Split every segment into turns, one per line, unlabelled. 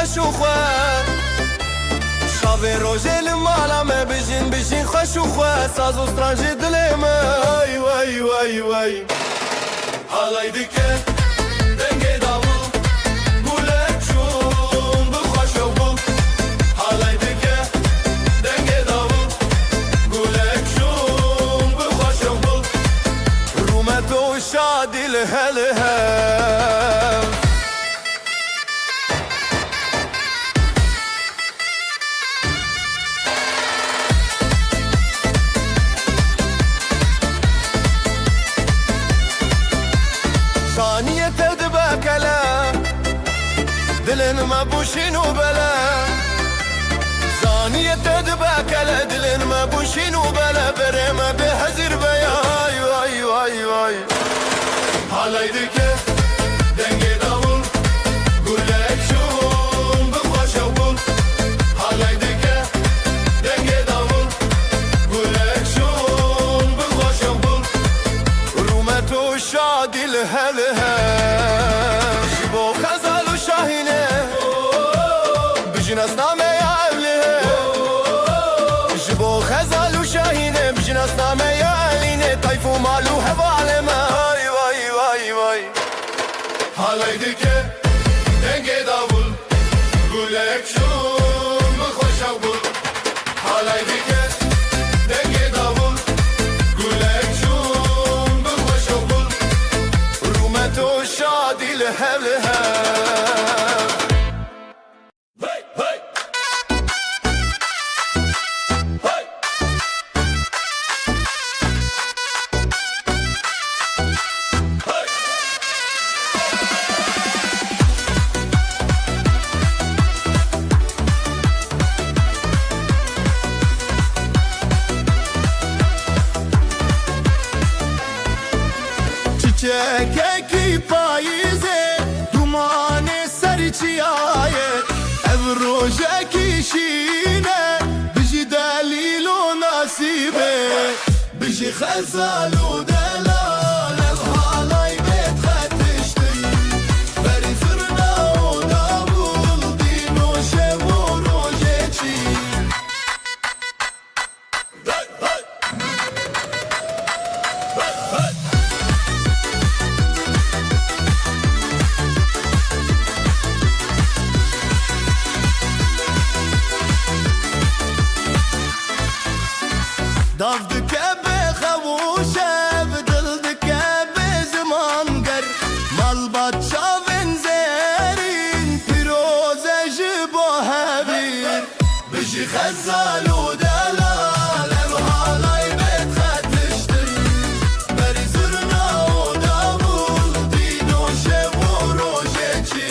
خوش و خواه شاوه روژه لمالا me بجین خوش و خواه ساز و سترانجی دلی من وای وای وای حالای دکه دنگی داوو گوله چون بخوش و بو حالای دکه دنگی داوو گوله چون بخوش و بو رومت و شادی لهله ثانية تدبكلا دلن ما بوشين وبلا ثانية تدبكلا دلن ما بوشين وبلا بريما بهزر بياي واي واي واي حالي دكه دنگي داول قولك شون بخوش وبول حالي دكه دنگي داول قولك شون بخوش وبول رومت و شادي لهلها شبو خزال و شاهينه بجناس نامه يا أهلها شبو خزال و شاهينه بجناس نامه يا أهلينه طيف و مالو هفالما واي واي واي واي حالي دكه دنگي داول قولك شون بخوش وبول حالي دكه دنگي داول قولك شون بخوش وبول رومت و شادي لهلها çiçek payizê dumanê serî çiyaye ev rojekî şîne bijî delîl û nasîbê bijî xezal û delal ev halay bêt xetiştin berî zirna û davul dîn û şev û rojê çî Dav dike be xewuşev dil dike be zimanger malbat çavên zerîn pîroze ji bo hevîr bijî xezal û delal ev halay bêt xetiştin berî zirna û davul dîn û şev û rojê çî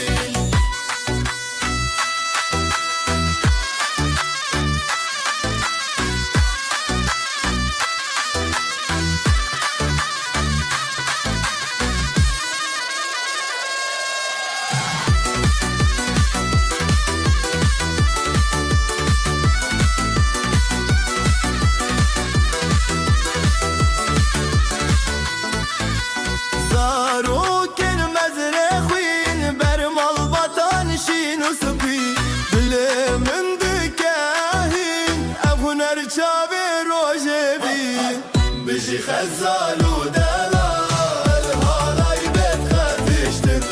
bijî xezal û delal halay bêt xetiştin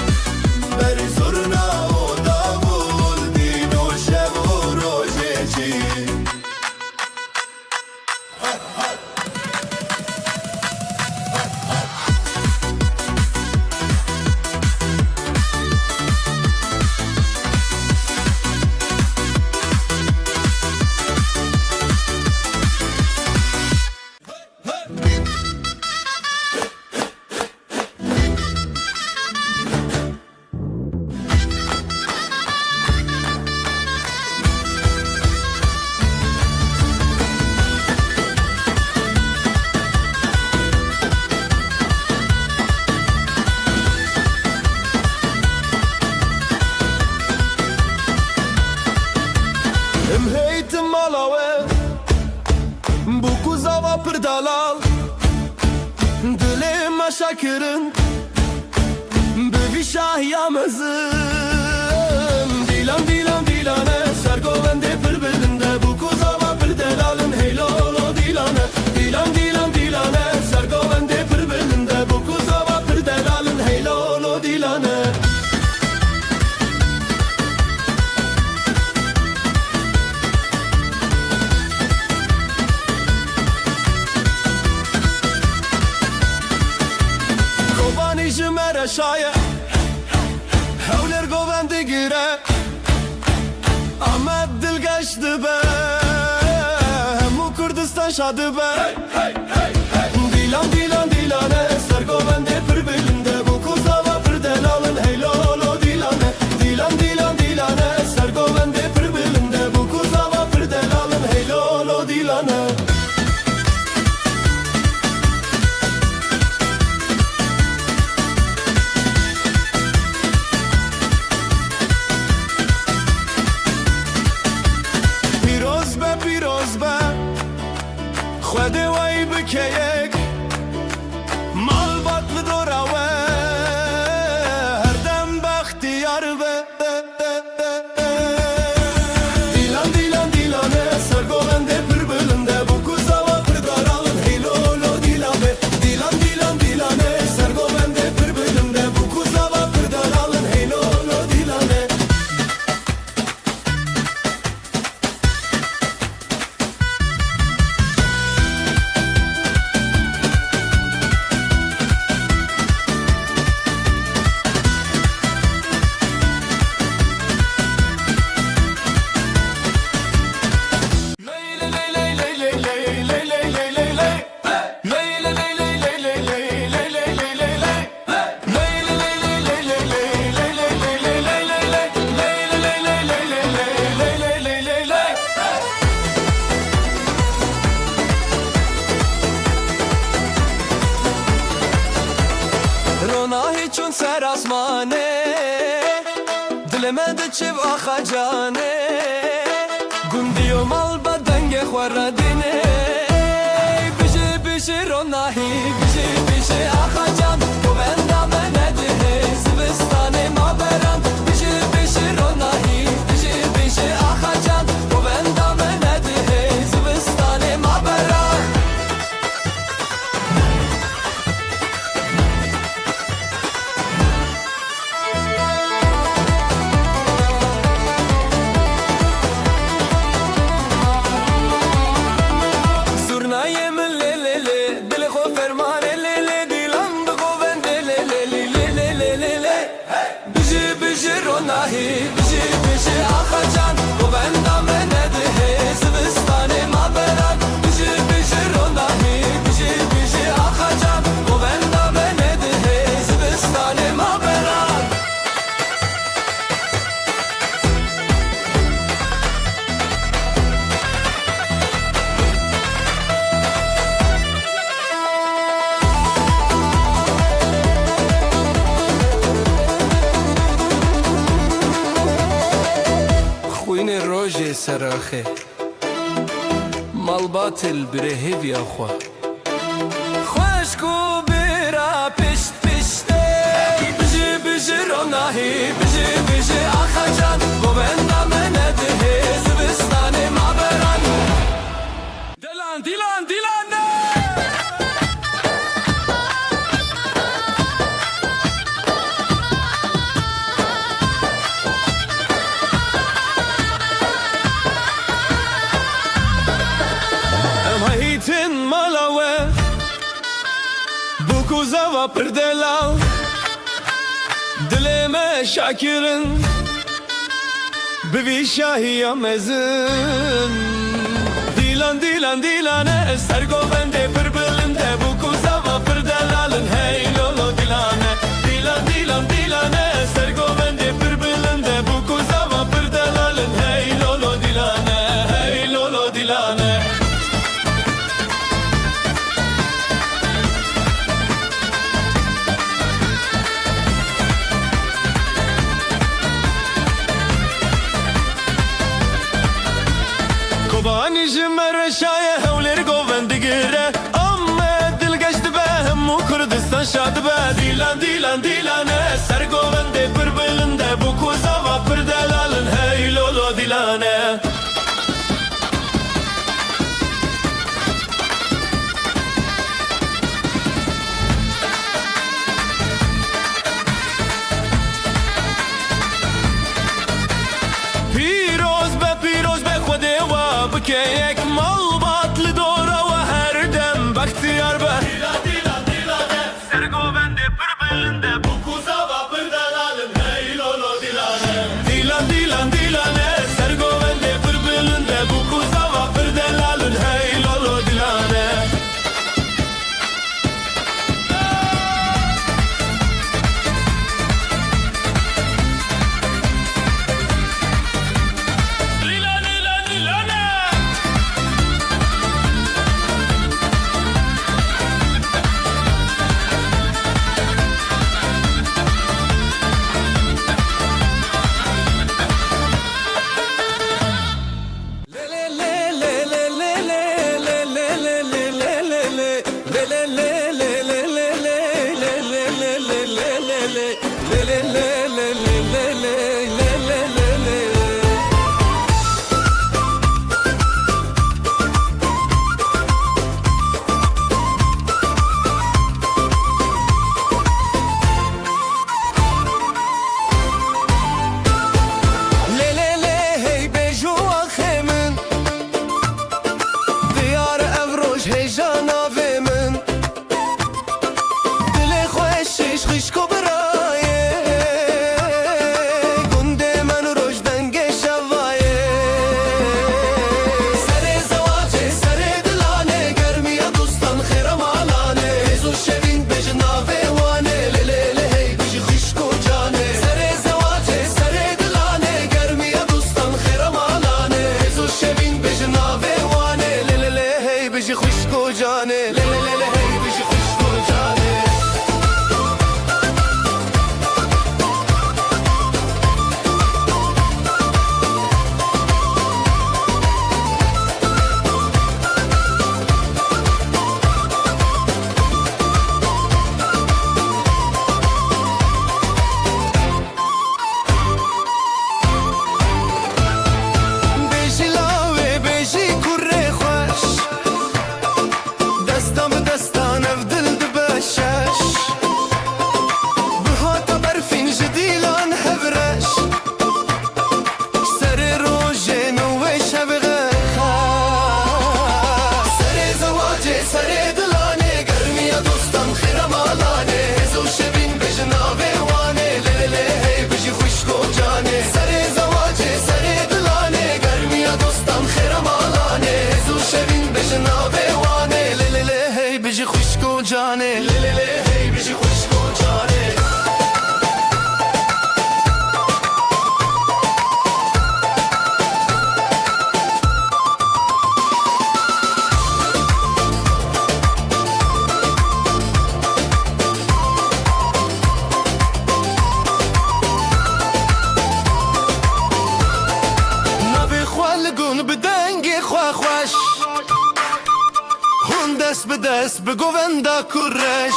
berî zirna û davul dîn û şev û rojê çî Pırdalal Dilê me şekirin Bi vî şahya mezin Dîlan dîlan geçti be Hemu Kurdistan şadı be Dilan dilan dilane Sergovende pır belinde Bu kuzava pır delalın Hey lolo dilane Dilan dilan dilane Sergovende pır belinde Bu kuzava pır delalın Hey lolo dilane پیروز به خود وای بکیک مال باطل دوراوه هر دم بختیار به دیلان دیلان دیلانه سرگولنده پر بلنده bu kuzava پر daralın hey lolo dilane Dilan dilan dilane سرگولنده پر بلنده bu kuzava پر daralın hey lolo dilane چون سر آسمانه دل من چه آخا جانه گندی و مال بدنگ خوردینه بیشه بیشه روناهی بیشه بیشه آخا جان تو بندم نده زبستان ما بران بیشه بیشه روناهی بیشه بیشه آخا جان تو بندم نده زبستان ما بران بیشه بیشه آخا جان تو بندم نده زبستان ما بران بیشه بیشه روناهی بیشه بیشه آخا جان تو بندم نده زبستان ما بران خوین روژ سراخه مال باطل بره هیوی آخوا خوشکو برا پشت پشته بیشه بیشه روناهی بیشه بیشه آخا جان گوبندم نده زبستان ما بران دیلان دیلان دیلان Tin malawe bu kuzava perdelal dileme şakirin bevi şahiya mezin dilan dilan dilane sergovende perbilinde bu kuzava perdelalın hey lolo dilane dilan dilan dilane sergovende perbilinde bu kuzava perdelalın hey lolo dilane hey lolo dilane Kobani jimmer şaye hevleri govendi gire Amma dil geçti be hemmu Kurdistan şadı be Dilan dilan dilane ser govende pır belinde bu kuzava pır delalın hey lolo dilane Keyek mal batlı doğra ve her dem baktiyar be Dilan dilan dilane Sergovende pır belinde bu kuzava pır delalın hey lolo dilane Dilan dilan dilane Sergovende pır belinde جانه لی لی لی لی هی بجی خوشگو جانه جانه لی لی لی هی بجی خوشگو جانه نبی خوالگون بدنگی خواه خوش دست به دست به گووندا کرش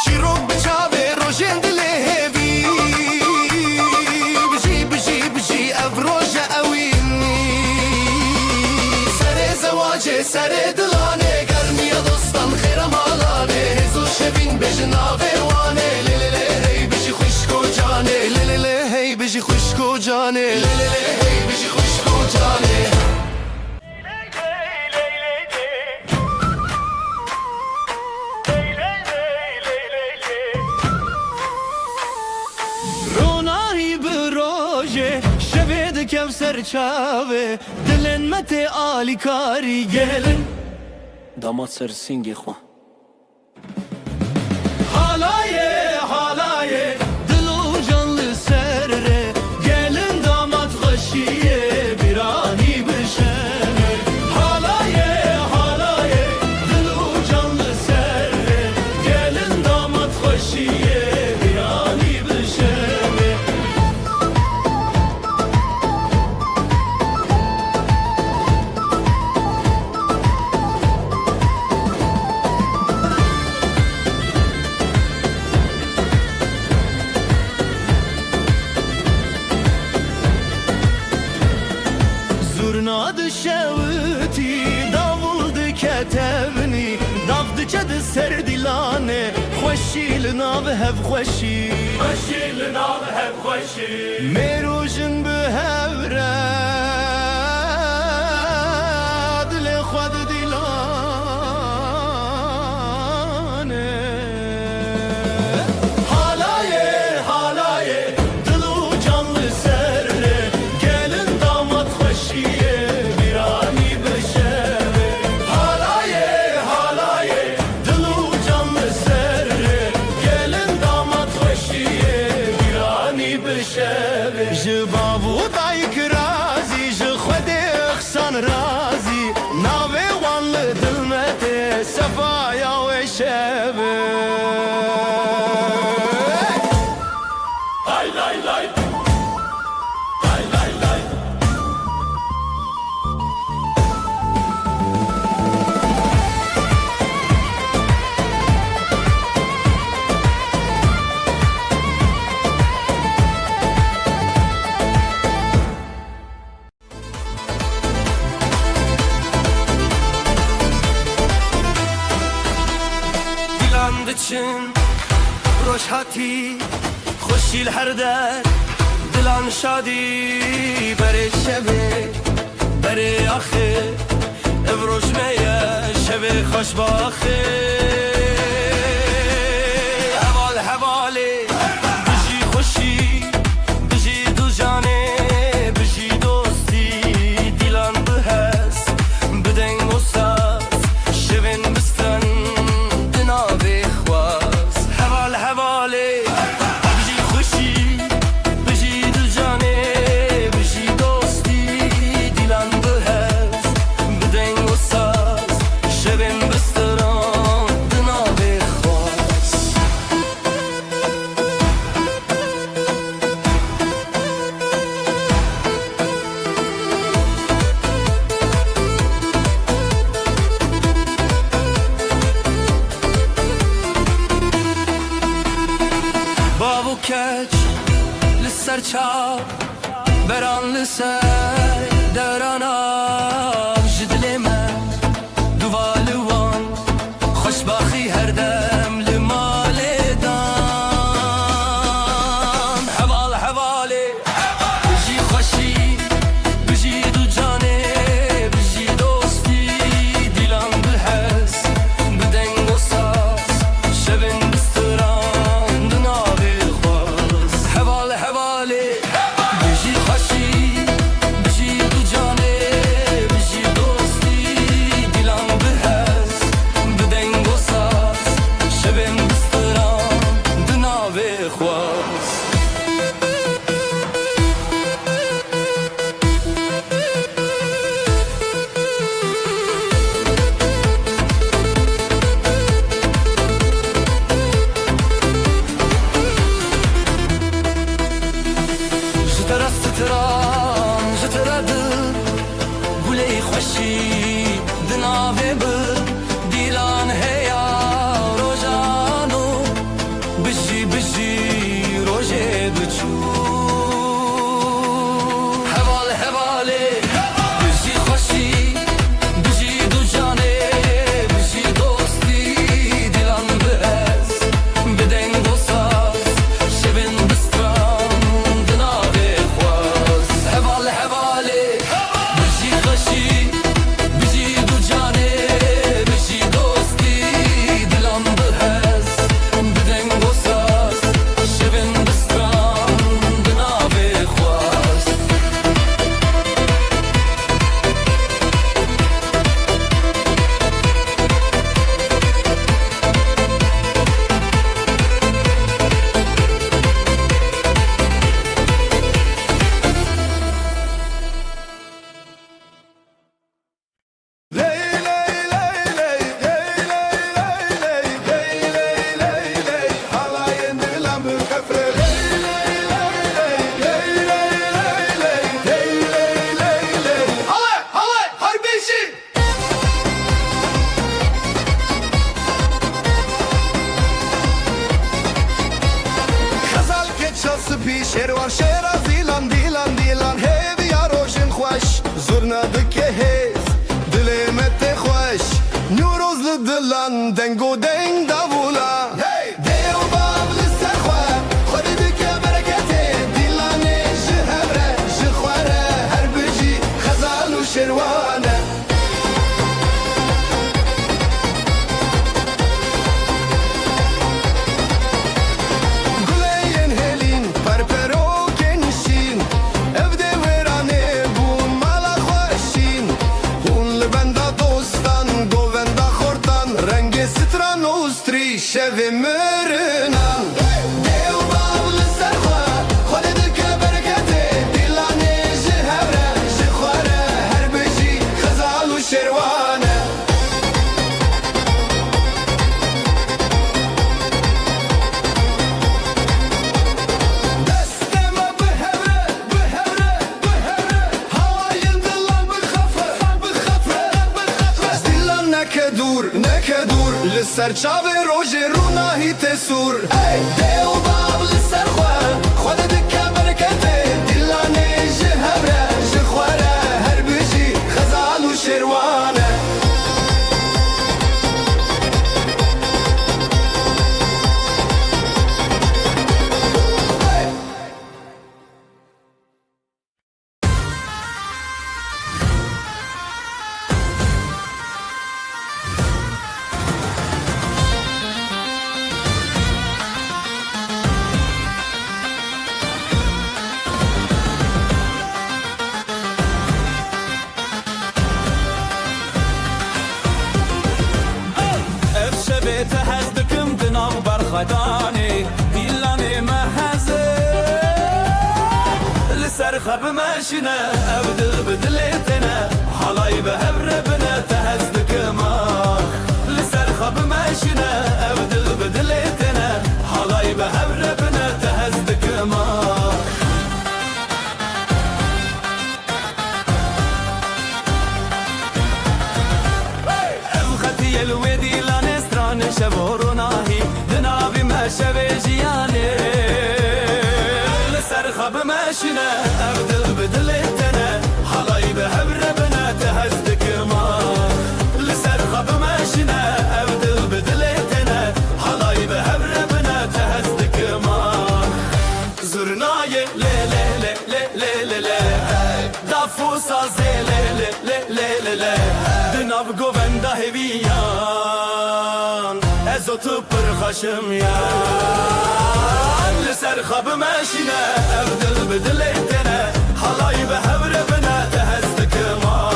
شیروک به چاوه روژن دله هیوی بجی بجی بجی او روژه اوینی سر زواجه سر دلانه گرمی دوستان خیرم حالانه هزو شبین بجناوه وانه لی لی لی هی بجی خوشگو جانه لی لی لی هی بجی خوشگو جانه لی لی لی هی بجی خوشگو جانه کفسر چاوه دلن مت آلی کاری گلن داماد سر سینگی خواه حالایه دلو جانlı سره gelin damat خوشیه birani بشنه حالایه دلو جانlı سره gelin damat خوشیه birani بشنه Zurnadı şevti, davuldu ketevni Davdı çadı serdilane Xoşil nav hev xoşi Xoşil nav hev xoşi Merujin bu hevre Dile xwad dilane Halaye Dilu canlı serre Gelin damat xoşiye birani beşere Halaye Dilu canlı serre Gelin damat xoşiye birani beşere Ji babu dayk razi Ji xwedê xsan razi Navê wan li dil me tê Sefaya wê şeve Lay lay lay Lay lay lay Dilan diçin روشهاتی خوشیل هر در دلان شادی بره شبه بره آخه افروش میه شبه خوش باخه حواله بجی خوشی بجی دو جانه بجی دوستی دیلان بهست بدنگ و ساز شبن بستن دنابه خواست حواله بجی خوشی بجی دو جانه بجی دوستی دیلان بهست بدنگ و ساز
لسر چاو بران لسر دورانان جدل من دوالوان خوشباخی هر دم لمال دان حوال حوالی بجی خوشی بجی دو جانه بجی دوستی دیلان بحس بدنگ و ساز شبن بستران دناوی خواست حوال حوالی بجی خوشی بجی دو جانه بجی دوستی دیلان بحس بدنگ و ساز شبن بستران دناوی خواست جترا ستران جترا دل گلی خوشی دناوی بر دیلان هیا روزانو بجی بجی روزه بچو حوال حواله بجی خوشی بجی دو جانه بجی دوستی دیلان بهز بدنگ و ساز شبن بستران دناوی خواست حوال حواله بجی خوشی بجی دو جانه بجی دوستی دیلان بهز بدنگ و ساز شبن بستران دناوی خواست
شروار شیرا دیلان دیلان دیلان هیوی یا روشن خوش زورنا دکه هیز دلمت خوش نیوروز لدلان دنگو دنگ داولا دیو باب لسر خواه خودی دکه برکته دیلانه جهبره جخواره هر بجی خزال و شروانه شوی مرنان دیو باول سرخوا خود دکه برکته دیلانه جهبره جخواره هر بجی خزال و شروانه دستما بهبره بهبره بهبره هواین دلان بخفه بخفه بخفه دیلان نکدور نکدور لسر چاوه رونا تسور ای دیو باب لسر خواه خود دکه برکته دیلانه جهبره جخواره هر بجی خزال و شروانه
تهزدكم دناو برخداني ديلاني مهزه لسر خب ماشينا ابدل بدلتنا حلاي بهبر بنا تهزدكم لسر خب ماشينا ابدل بدلتنا حلاي بهبر بنا تهزدكم ابختي الودي شبور ناهي دنابي ما شبي جياني لسر خب ما ماشنه ابدل بدلتنا حلاي بهبربنا تهزدك ما لسر خب ماشنه ابدل بدلتنا حلاي بهبربنا تهزدك ما زرناي لي لي لي لي لي لي دافوسا زي لي لي لي لي لي دناف گووندا هویان ازوتو پر خشم یا لسر خب ماشینه ابدل بدلتنا حلای به هبربنا تهزدك ما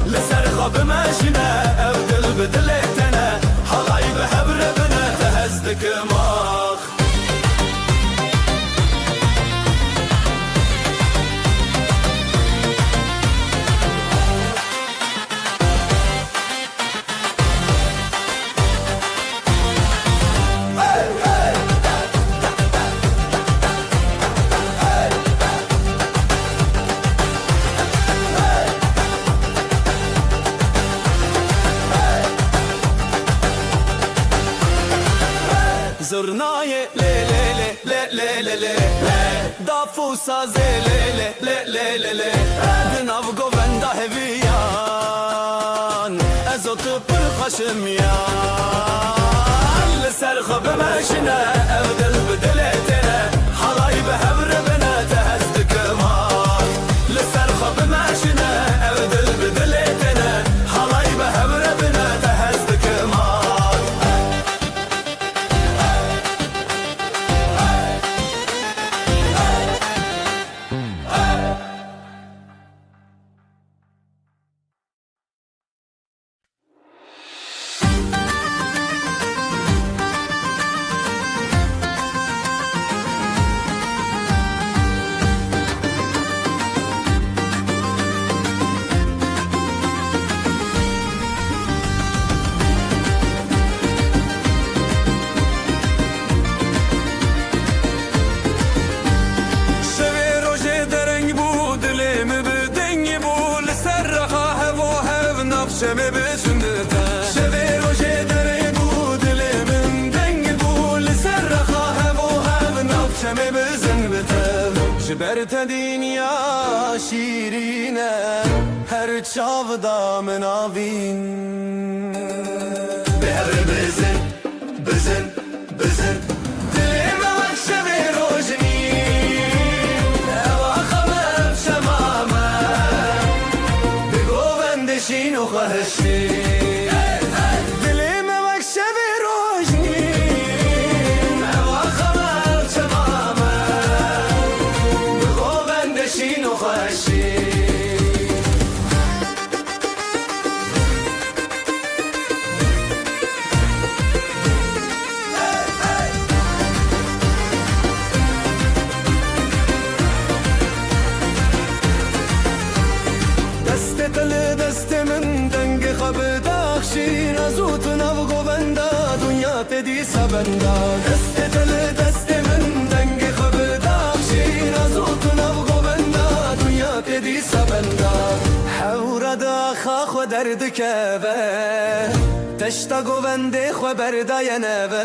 لسر خب ماشینه ابدل بدلتنا حلای به هبربنا تهزدك ما زرنای لی لی لی لی لی لی دافوسا زی لی لی لی لی لی دناو گووندا هویان ازوتو پر خشم یان لسر خب ماشنه ابدل بدلتنا حلای به هبربنا تهزدك ما لسر خب ماشنه ابدل بدلتنا حلای به هبربنا تهزدك ما
شمه بسندتا شبه روشه دره بود لمن دنگ بود لسر رخاه و هم ناب شمه بسندتا جبرت دنیا شیرینه هر چاودا مناوین بهر بزن بزن بزن دلم وقت شبه روشنی اواخمم شمامه بگووندشین و خهشی دلم وقت شبه روشنی اواخمم شمامه بگووندشین و خهشی دست من دنگ خب داخشین ازوت نو گووندا دنیا تدی سبندا دست من دنگ خب داخشین ازوت نو گووندا دنیا تدی سبندا حور داخا خو درد کبه تشتا گوونده خو بردای نبه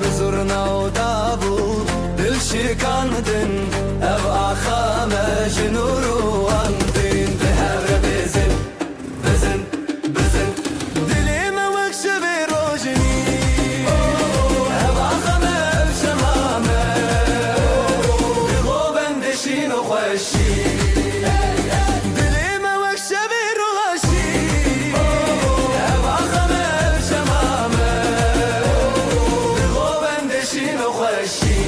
بزرنا و دابو دل شکاندن او آخا مجنور و اندین بهر بزن بزن بزن دلیم وقت شبه روشنی او آخا مجمامه بغوبندشین و خوشی دلیم وقت شبه روشنی او آخا مجمامه بغوبندشین و خوشی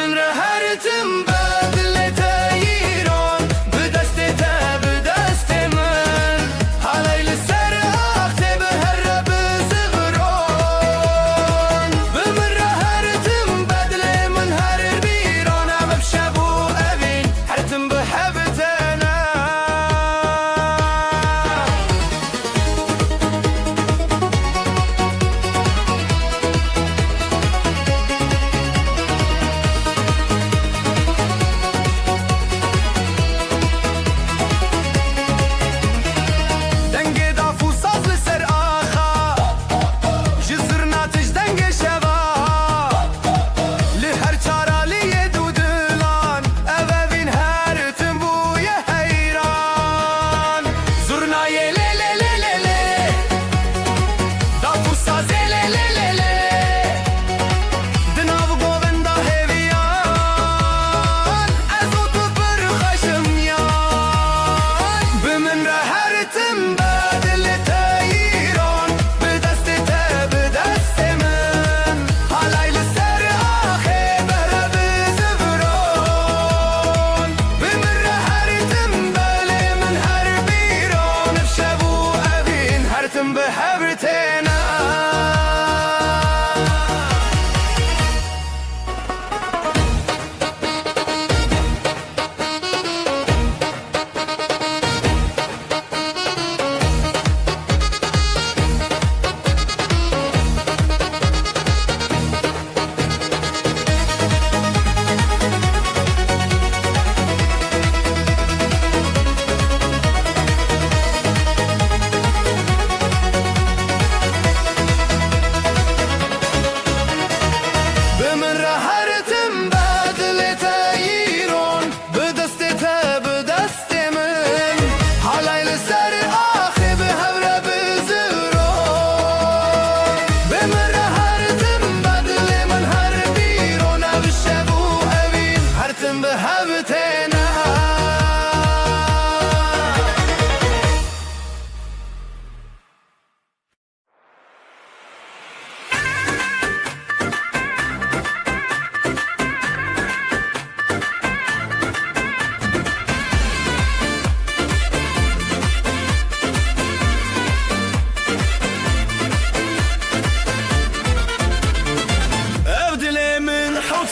من رهرتم بدلت ایران به دست من حالی لسر آخته به هر بزغران به من رهرتم بدل من هر بیران ام بشبو اوین هرتم به حبتنا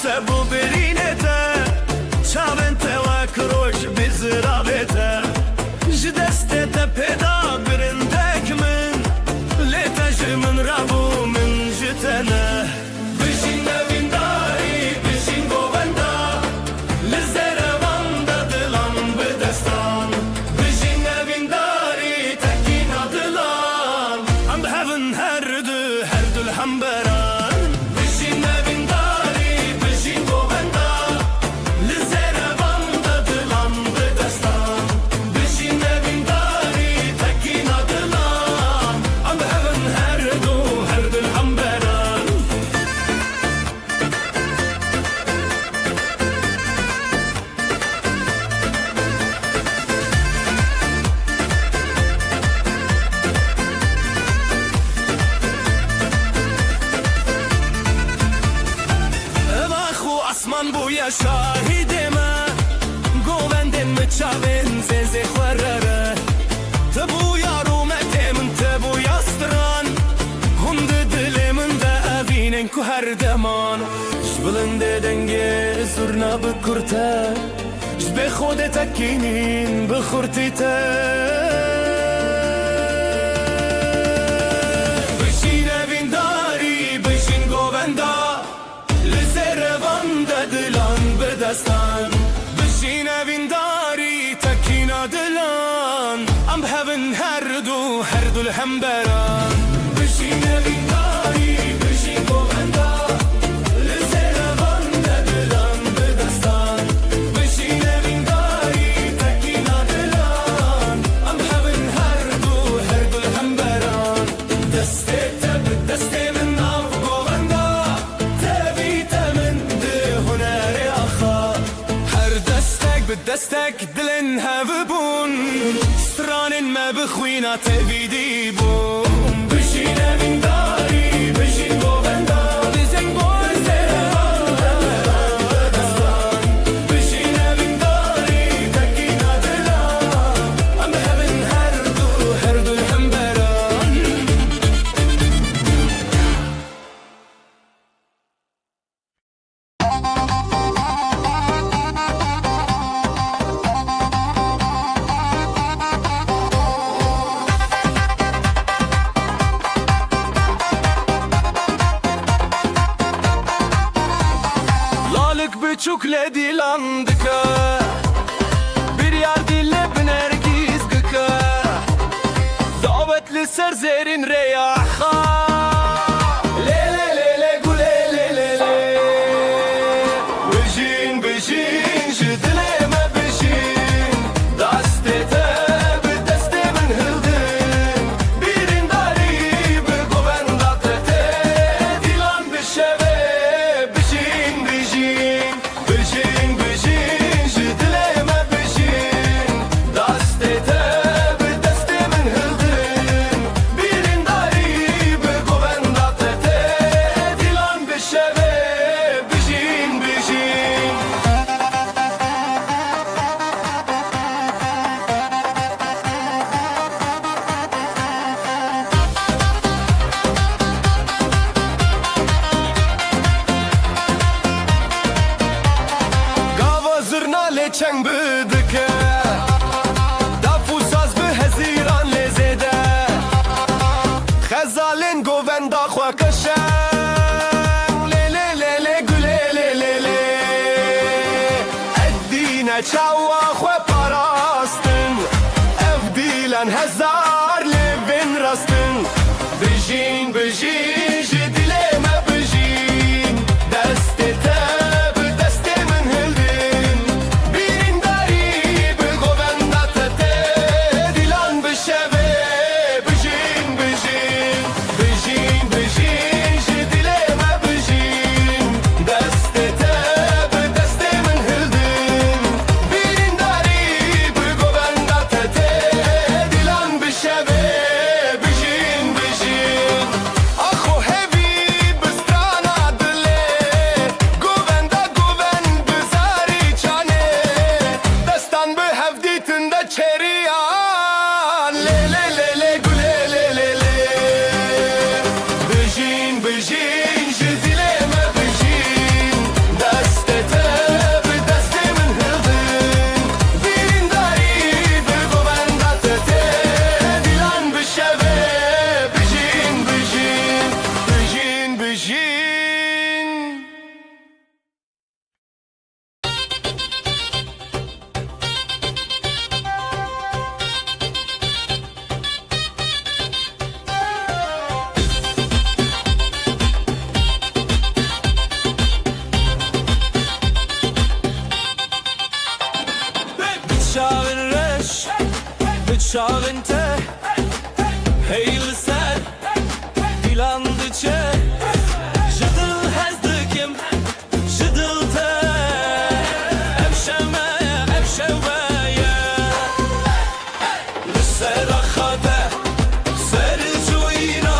سبو برینته چاونته و کروش بزرابته جدسته پیدا برندک من لیتش من رابو من جتنه بشین نوینداری بشین گووندا لزروان دادلان بدستان بشین نوینداری تکین آدلان ام بهون هر دو الحنبران بشین نوینداری اسمان بویا شاهدمه گووندن مچاون زنزه خورره تبویا رومته من تبویا ستران هند دل من ده اوینن که هر دمان جبلنده دنگه زرنا بکرته جبه خود تکینین بخورتی ته بشین اوینداری بشین گووندا دلان بدستان بشین اوینداری تکین دلان ام بهون هر دو الحنبران بشین اوینداری بشین گووندا لزروان دلان بدستان بشین اوینداری تکین دلان ام بهون هر دو الحنبران دسته تب دسته من آف گووندا دستك دلن هفبون ستران ما بخوينا تبيدي بون بشين من داري بشين گووندا بزن گور dilan dike Bir yar dille binergiz gıke Davetli serzerin reyaha Çeng bıdıke Dafu saz bi heziran lezede Xezalin govenda xwa keşen Le le le le güle le le le Eddine çawa xwe parastin Ev dilen hezar levin rastin Bijin bijin ji dileme bijin Deste te bi deste min hildin Çağın te Heyli sen Dilandı çe Jıdıl hezdikim Jıdıl te Evşemeye Evşeveye Lüsera khade Seri cuyina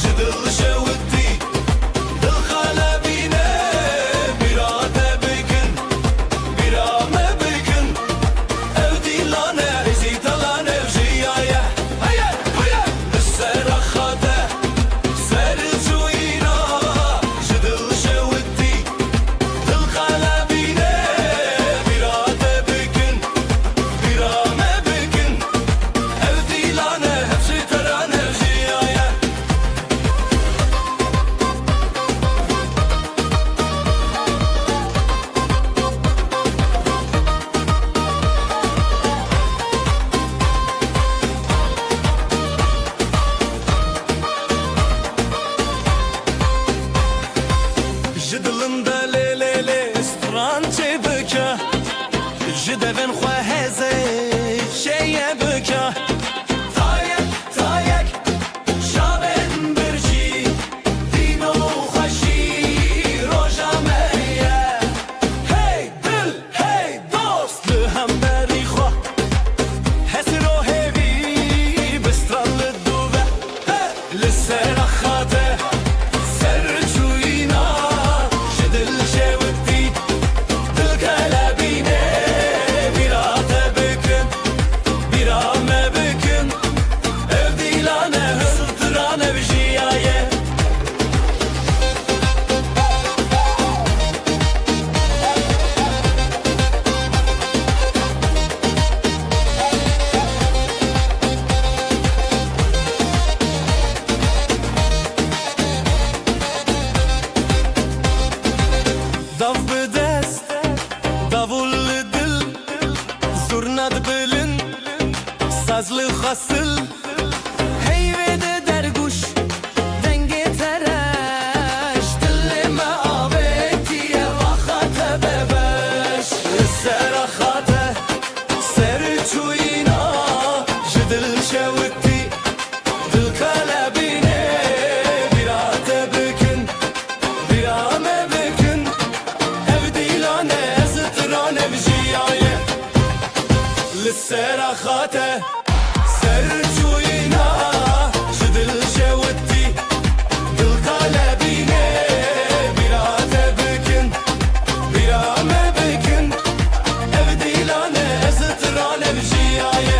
Jıdıl şevdi Dıl kalebine Birade bigin Birame bigin Ev dilane Jidilinde le le le Strançe bıka Jidevin xwe heze Şeye bıka Tayek tayek Şaben birci Dino xweşi Roja meye Hey dil hey dost Li hemberi xwe Hesiro hevi Bistralli duve Li sera xade Maybe سراخاته سرجوينا جدل جوتي دل قلبيني براته بكن برا ما بكن ابدي لانا ازترانا بجيايه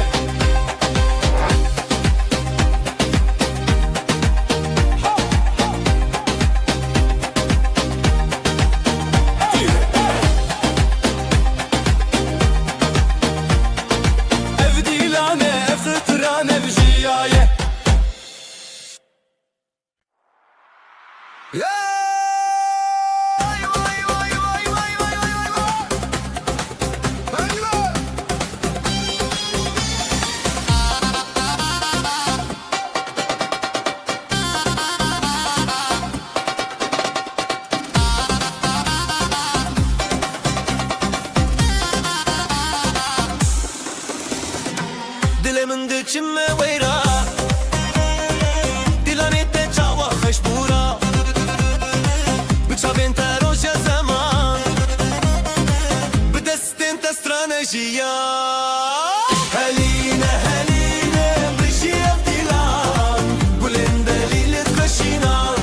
Dilimin dikçime veyra Dilanette çava xeşbura Bıçavên te roja zaman Bi destên te stranejiya Heline heline bijiyev dilan Gulên delîlê xweşînan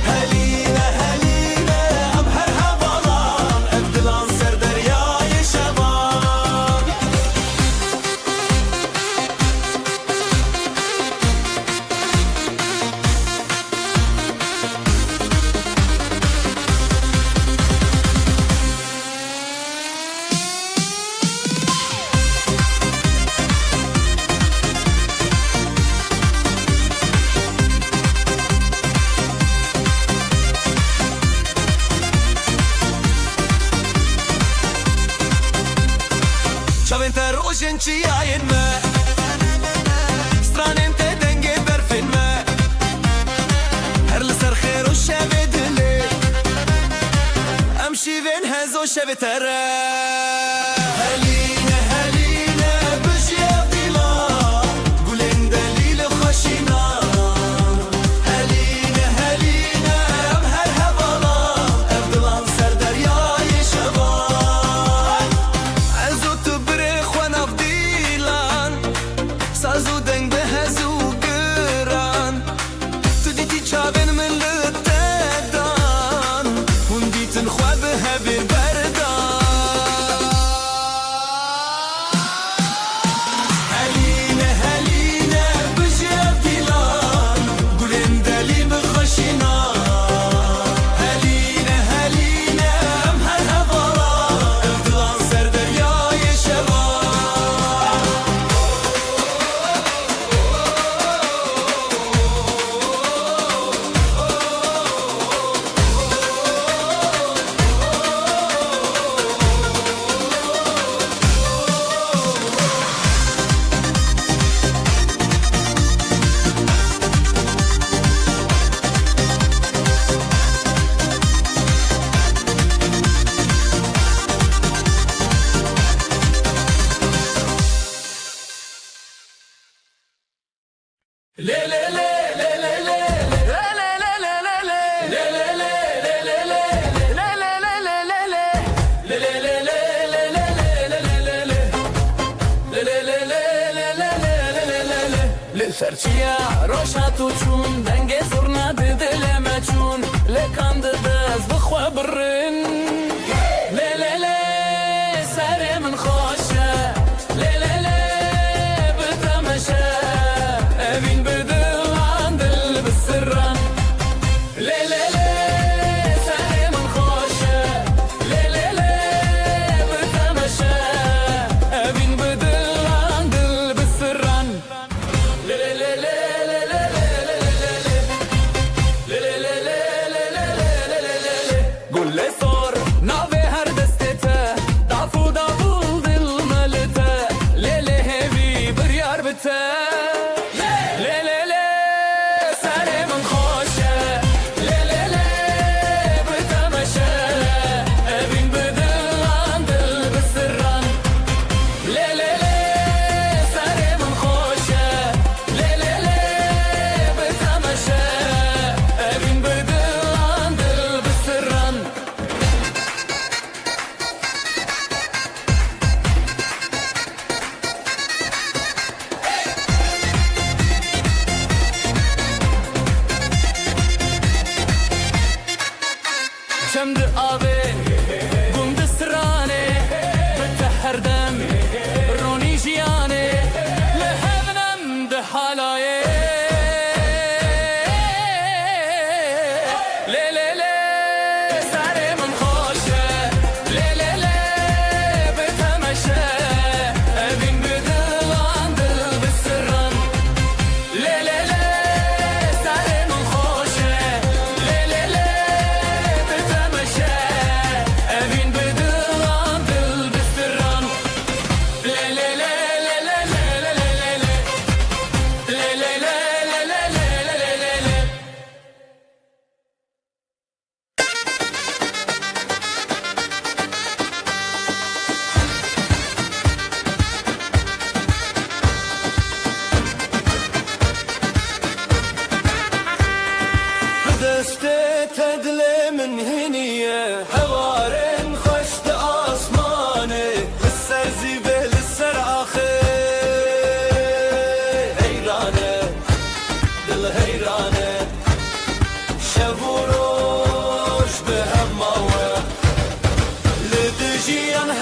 Heline heline em her hevalan Ev dilan ser deryayê şevan Çavên te rojên çiyayên me Stranên te dengê berfên me Her li ser xêr û şevê dilê Em şîvên hez û şevê te re Heline heline bijiyev dilan Gulên delîlê xweşînan Heline heline em her hevalan Ev dilan ser deryayê şevan Ez û tu birê xwe nav dîlan Saz û deng bi hez û giran Tu dîtî çavên min li te dan Hûn dîtin xwe bi hevên berdan Heline heline bijiyev dîlan Gulên delîlê xweşînan Heline heline em her hevalan Ev dilan ser deryayê şevan
Serçiya roşa tu çûn dengê zurna di dilê me çûn Lê kan di dest bixwe birin Lê lê lê serê min xweş e Lê lê lê bi te meşe Evîn bi dilan dil bi sirran Lê lê lê serê min xweş e Lê lê lê bi te meşe Evîn bi dilan dil bi sirran Le le le le le le le le le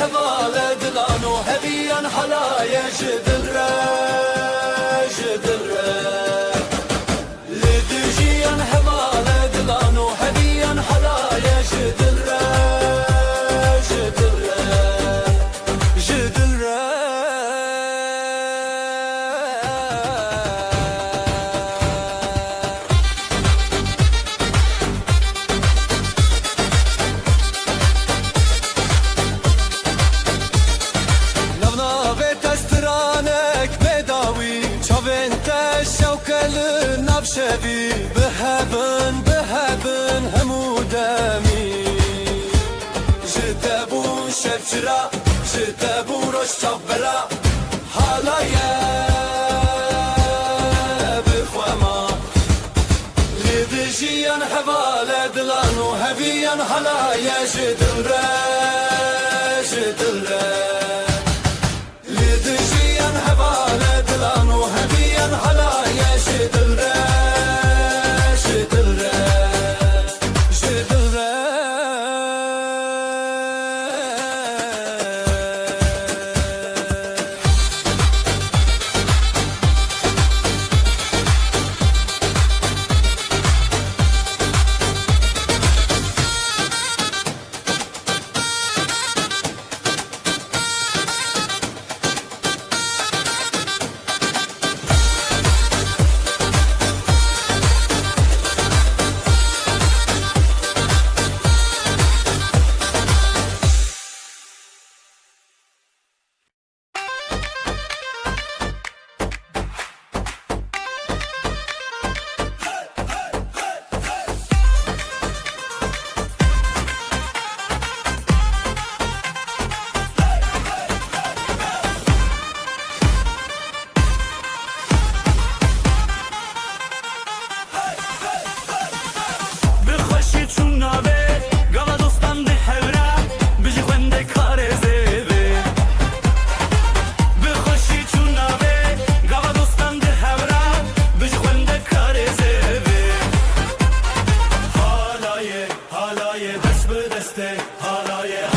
هواله دلانو هبيان حلايا جدره لدجيان هواله دلانو هبيان حلايا جدره
شبي بهبن همودمي جدبو شبجرا جدبو روش شبرا حالايا بخوما لدجيان حوالا دلانو هبيان حالايا جدلرا لدجيان حوالا دلانو هبيان حالايا جدلرا
حالاye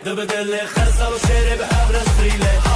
دب دل خزل شعر به حبر استریله